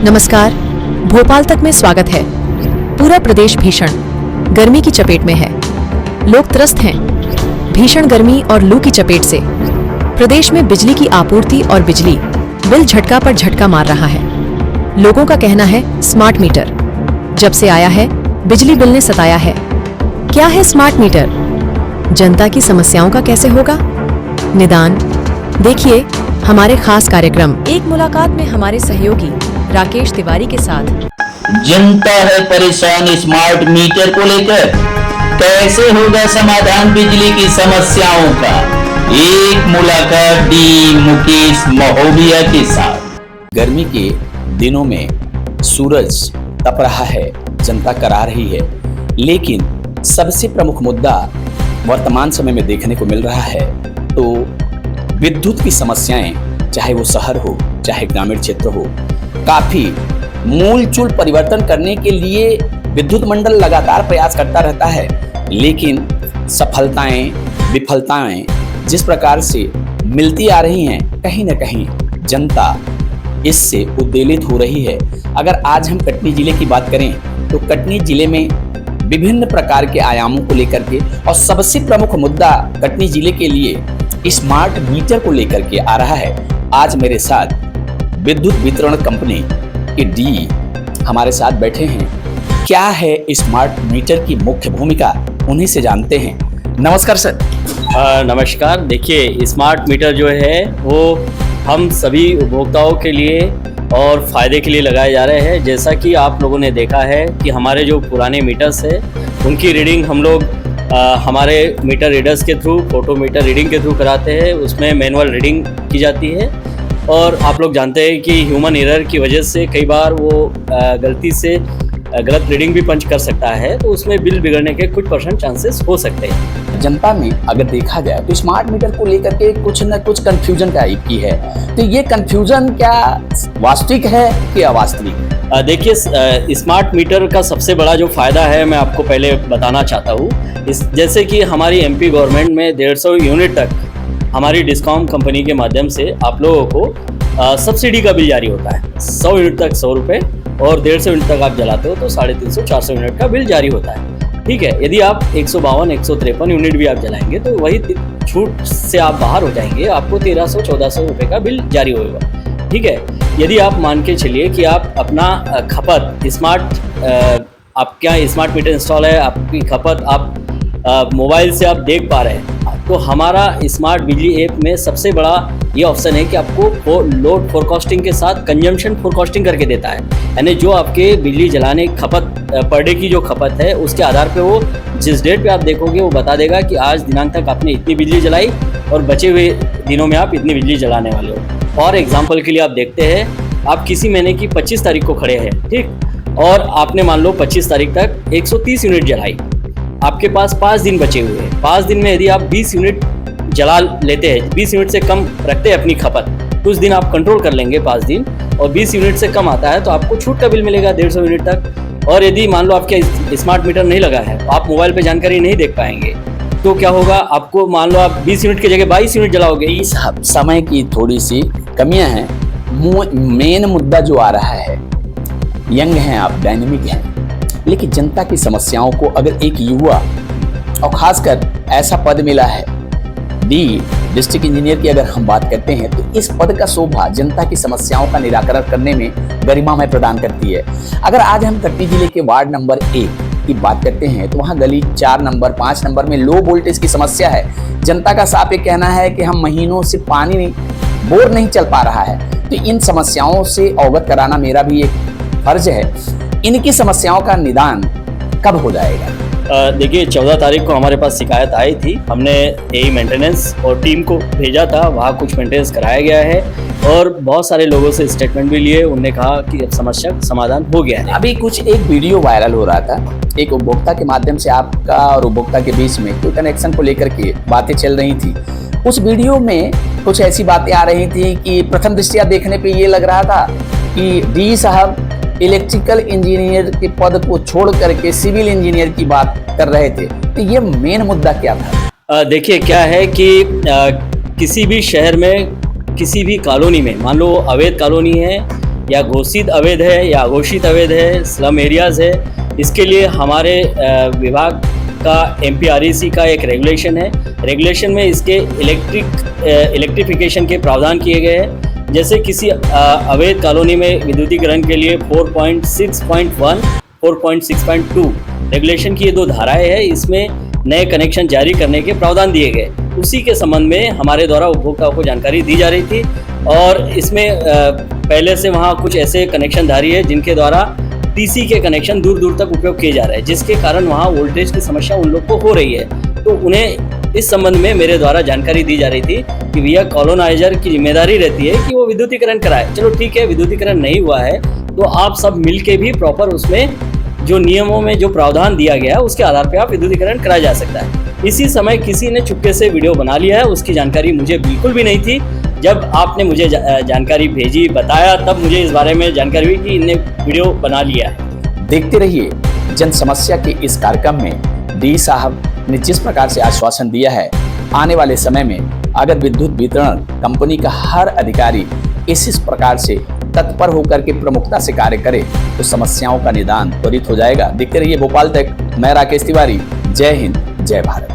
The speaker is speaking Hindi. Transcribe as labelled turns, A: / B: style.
A: नमस्कार, भोपाल तक में स्वागत है। पूरा प्रदेश भीषण गर्मी की चपेट में है। लोग त्रस्त हैं भीषण गर्मी और लू की चपेट से। प्रदेश में बिजली की आपूर्ति और बिजली बिल झटका पर झटका मार रहा है। लोगों का कहना है स्मार्ट मीटर जब से आया है बिजली बिल ने सताया है। क्या है स्मार्ट मीटर? जनता की समस्याओं का कैसे होगा निदान? देखिए हमारे खास कार्यक्रम एक मुलाकात में हमारे सहयोगी राकेश तिवारी के साथ।
B: जनता है परेशान स्मार्ट मीटर को लेकर, कैसे होगा समाधान बिजली की समस्याओं का? एक मुलाकात डी मुकेश महोबिया के साथ।
C: गर्मी के दिनों में सूरज तप रहा है, जनता करा रही है, लेकिन सबसे प्रमुख मुद्दा वर्तमान समय में देखने को मिल रहा है तो विद्युत की समस्याएं, चाहे वो शहर हो चाहे ग्रामीण क्षेत्र हो, काफी मूलचूल परिवर्तन करने के लिए विद्युत मंडल लगातार प्रयास करता रहता है, लेकिन सफलताएं विफलताएं जिस प्रकार से मिलती आ रही हैं, कहीं ना कहीं जनता इससे उद्वेलित हो रही है। अगर आज हम कटनी जिले की बात करें तो कटनी जिले में विभिन्न प्रकार के आयामों को लेकर के और सबसे प्रमुख मुद्दा कटनी जिले के लिए स्मार्ट मीटर को लेकर के आ रहा है। आज मेरे साथ विद्युत वितरण कंपनी के डी हमारे साथ बैठे हैं। क्या है स्मार्ट मीटर की मुख्य भूमिका, उन्हीं से जानते हैं। नमस्कार सर।
D: नमस्कार। देखिए, स्मार्ट मीटर जो है वो हम सभी उपभोक्ताओं के लिए और फ़ायदे के लिए लगाए जा रहे हैं। जैसा कि आप लोगों ने देखा है कि हमारे जो पुराने मीटर्स है उनकी रीडिंग हम लोग हमारे मीटर रीडर्स के थ्रू, फोटो मीटर रीडिंग के थ्रू कराते हैं। उसमें मैनुअल रीडिंग की जाती है और आप लोग जानते हैं कि ह्यूमन एरर की वजह से कई बार वो गलती से गलत रीडिंग भी पंच कर सकता है, तो उसमें बिल बिगड़ने के कुछ % चांसेस हो सकते हैं।
C: जनता में अगर देखा जाए तो स्मार्ट मीटर को लेकर के कुछ न कुछ कंफ्यूजन टाइप की है, तो ये कंफ्यूजन क्या वास्तविक है कि अवास्तविक?
D: देखिए, स्मार्ट मीटर का सबसे बड़ा जो फ़ायदा है मैं आपको पहले बताना चाहता हूँ। जैसे कि हमारी MP गवर्नमेंट में 150 यूनिट तक हमारी डिस्कॉम कंपनी के माध्यम से आप लोगों को सब्सिडी का बिल जारी होता है। 100 यूनिट तक 100 रुपये और 150 यूनिट तक आप जलाते हो तो 350-400 यूनिट का बिल जारी होता है। ठीक है, यदि आप 152-153 यूनिट भी आप जलाएंगे तो वही छूट से आप बाहर हो जाएंगे, आपको 1300-1400 रुपये का बिल जारी होगा। ठीक है, यदि आप मान के चलिए कि आप अपना खपत आप क्या स्मार्ट मीटर इंस्टॉल है, आपकी खपत आप मोबाइल से आप देख पा रहे हैं, तो हमारा स्मार्ट बिजली ऐप में सबसे बड़ा ये ऑप्शन है कि आपको लोड फोरकास्टिंग के साथ कंजम्पशन फोरकास्टिंग करके देता है। यानी जो आपके बिजली जलाने खपत पर डे की जो खपत है उसके आधार पे वो जिस डेट पे आप देखोगे वो बता देगा कि आज दिनांक तक आपने इतनी बिजली जलाई और बचे हुए दिनों में आप इतनी बिजली जलाने वाले हो। और एग्जाम्पल के लिए आप देखते हैं, आप किसी महीने की 25 तारीख को खड़े हैं, ठीक, और आपने मान लो 25 तारीख तक 130 यूनिट जलाई, आपके पास 5 दिन बचे हुए हैं। 5 दिन में यदि आप 20 यूनिट जला लेते हैं, 20 यूनिट से कम रखते हैं अपनी खपत, कुछ दिन आप कंट्रोल कर लेंगे 5 दिन, और 20 यूनिट से कम आता है तो आपको छूट का बिल मिलेगा 150 यूनिट तक। और यदि मान लो आपके स्मार्ट मीटर नहीं लगा है, आप मोबाइल पे जानकारी नहीं देख पाएंगे, तो क्या होगा, आपको मान लो आप 20 यूनिट की जगह 22 यूनिट जलाओगे।
C: इस समय की थोड़ी सी कमियां हैं। मेन मुद्दा जो आ रहा है, यंग हैं आप, डायनेमिक हैं, लेकिन जनता की समस्याओं को अगर एक युवा और खासकर ऐसा पद मिला है डी डिस्ट्रिक्ट इंजीनियर की, अगर हम बात करते हैं तो इस पद का शोभा जनता की समस्याओं का निराकरण करने में गरिमामय प्रदान करती है। अगर आज हम कटनी जिले के वार्ड नंबर 1 की बात करते हैं तो वहाँ गली 4 नंबर 5 नंबर में लो वोल्टेज की समस्या है। जनता का साफ ये कहना है कि हम महीनों से पानी बोर नहीं चल पा रहा है, तो इन समस्याओं से अवगत कराना मेरा भी एक फर्ज है। इनकी समस्याओं का निदान कब हो जाएगा?
D: देखिए, 14 तारीख को हमारे पास शिकायत आई थी, हमने यही मेंटेनेंस और टीम को भेजा था, वहाँ कुछ मेंटेनेंस कराया गया है और बहुत सारे लोगों से स्टेटमेंट भी लिए। उन्होंने कहा कि अब समस्या का समाधान हो गया है।
C: अभी कुछ एक वीडियो वायरल हो रहा था, एक उपभोक्ता के माध्यम से आपका और उपभोक्ता के बीच में कोई कनेक्शन को लेकर के बातें चल रही थी। उस वीडियो में कुछ ऐसी बातें आ रही थी कि प्रथम दृष्टया देखने पे ये लग रहा था कि डी साहब इलेक्ट्रिकल इंजीनियर के पद को छोड़ करके सिविल इंजीनियर की बात कर रहे थे, तो ये मेन मुद्दा क्या था?
D: देखिए, क्या है कि किसी भी शहर में किसी भी कॉलोनी में, मान लो अवैध कॉलोनी है या घोषित अवैध है या अघोषित अवैध है, स्लम एरियाज़ है, इसके लिए हमारे विभाग का MPREC का एक रेगुलेशन है। रेगुलेशन में इसके इलेक्ट्रिफिकेशन के प्रावधान किए गए हैं। जैसे किसी अवैध कॉलोनी में विद्युतीकरण के लिए 4.6.1, 4.6.2 रेगुलेशन की ये 2 धाराएं हैं, इसमें नए कनेक्शन जारी करने के प्रावधान दिए गए। उसी के संबंध में हमारे द्वारा उपभोक्ताओं को जानकारी दी जा रही थी और इसमें पहले से वहाँ कुछ ऐसे कनेक्शनधारी है जिनके द्वारा TC के कनेक्शन दूर दूर तक उपयोग किए जा रहे हैं, जिसके कारण वहाँ वोल्टेज की समस्या उन लोग को हो रही है। तो उन्हें इस संबंध में मेरे द्वारा जानकारी दी जा रही थी कि भैया कॉलोनाइजर की जिम्मेदारी रहती है कि वो विद्युतीकरण कराए। चलो ठीक है, विद्युतीकरण नहीं हुआ है तो आप सब मिल के भी प्रॉपर उसमें जो नियमों में जो प्रावधान दिया गया है उसके आधार पर आप विद्युतीकरण कराया जा सकता है। इसी समय किसी ने चुपके से वीडियो बना लिया है, उसकी जानकारी मुझे बिल्कुल भी नहीं थी। जब आपने मुझे जानकारी भेजी, बताया, तब मुझे इस बारे में जानकारी हुई कि इनने वीडियो बना लिया है।
C: देखते रहिए जन समस्या के इस कार्यक्रम में डी साहब ने जिस प्रकार से आश्वासन दिया है, आने वाले समय में अगर विद्युत वितरण कंपनी का हर अधिकारी इस प्रकार से तत्पर होकर के प्रमुखता से कार्य करे तो समस्याओं का निदान त्वरित हो जाएगा। देखते रहिए भोपाल तक। मैं राकेश तिवारी। जय हिंद, जय भारत।